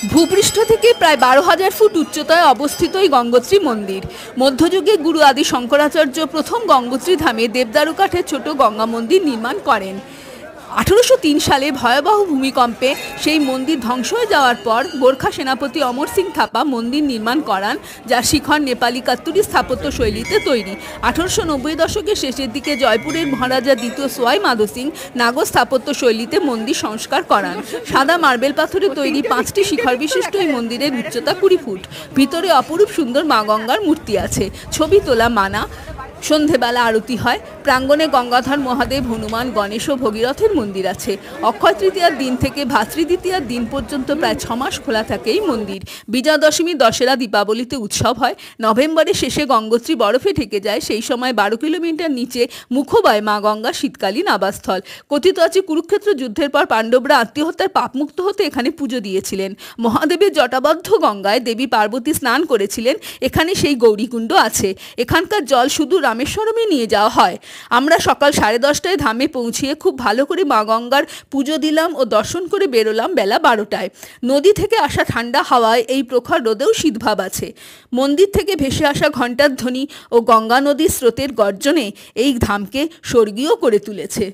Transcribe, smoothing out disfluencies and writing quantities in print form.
ভূপৃষ্ঠ থেকে প্রায় 12,000 ফুট উচ্চতায় অবস্থিত এই গঙ্গোত্রী মন্দির। মধ্যযুগে গুরু আদি শঙ্করাচার্য প্রথম গঙ্গোত্রী ধামে দেবদারু কাঠের ছোট গঙ্গা মন্দির নির্মাণ করেন। 1803 সালে ভয়াবহ ভূমিকম্পে সেই মন্দির ধ্বংস হয়ে যাওয়ার পর গোর্খা সেনাপতি অমর সিং থাপা মন্দির নির্মাণ করান, যার শিখর নেপালি কাত্তুরি স্থাপত্য শৈলীতে তৈরি। 1890 দশকের শেষের দিকে জয়পুরের মহারাজা দ্বিতীয় সোয়াই মাধো সিং নাগর স্থাপত্য শৈলীতে মন্দির সংস্কার করান। সাদা মার্বেল পাথরে তৈরি 5টি শিখর বিশিষ্ট এই মন্দিরের উচ্চতা 20 ফুট। ভিতরে অপরূপ সুন্দর মা গঙ্গার মূর্তি আছে। ছবি তোলা মানা। সন্ধেবেলা আরতি হয়। প্রাঙ্গণে গঙ্গাধর মহাদেব, হনুমান, গণেশ ও ভগীরথের মন্দির আছে। অক্ষয় তৃতীয়ার দিন থেকে ভাতৃ দ্বিতীয়ার দিন পর্যন্ত প্রায় 6 মাস খোলা থাকে এই মন্দির। বিজয়া দশমী, দশেরা, দীপাবলিতে উৎসব হয়। নভেম্বরের শেষে গঙ্গোত্রী বরফে ঢেকে যায়। সেই সময় 12 কিলোমিটার নিচে মুখোবায় মা গঙ্গা শীতকালীন আবাসস্থল। কথিত আছে কুরুক্ষেত্র যুদ্ধের পর পাণ্ডবরা আত্মহত্যার পাপমুক্ত হতে এখানে পুজো দিয়েছিলেন। মহাদেবের জটাবদ্ধ গঙ্গায় দেবী পার্বতী স্নান করেছিলেন। এখানে সেই গৌরীকুণ্ড আছে। এখানকার জল শুধু রামেশ্বরমে নিয়ে যাওয়া হয়। আমরা সকাল 10:30টায় ধামে পৌঁছিয়ে খুব ভালো করে মা গঙ্গার পুজো দিলাম ও দর্শন করে বেরোলাম বেলা 12টায়। নদী থেকে আসা ঠান্ডা হাওয়ায় এই প্রখর রোদেও শীতভাব আছে। মন্দির থেকে ভেসে আসা ঘণ্টার ধ্বনি ও গঙ্গা নদীর স্রোতের গর্জনে এই ধামকে স্বর্গীয় করে তুলেছে।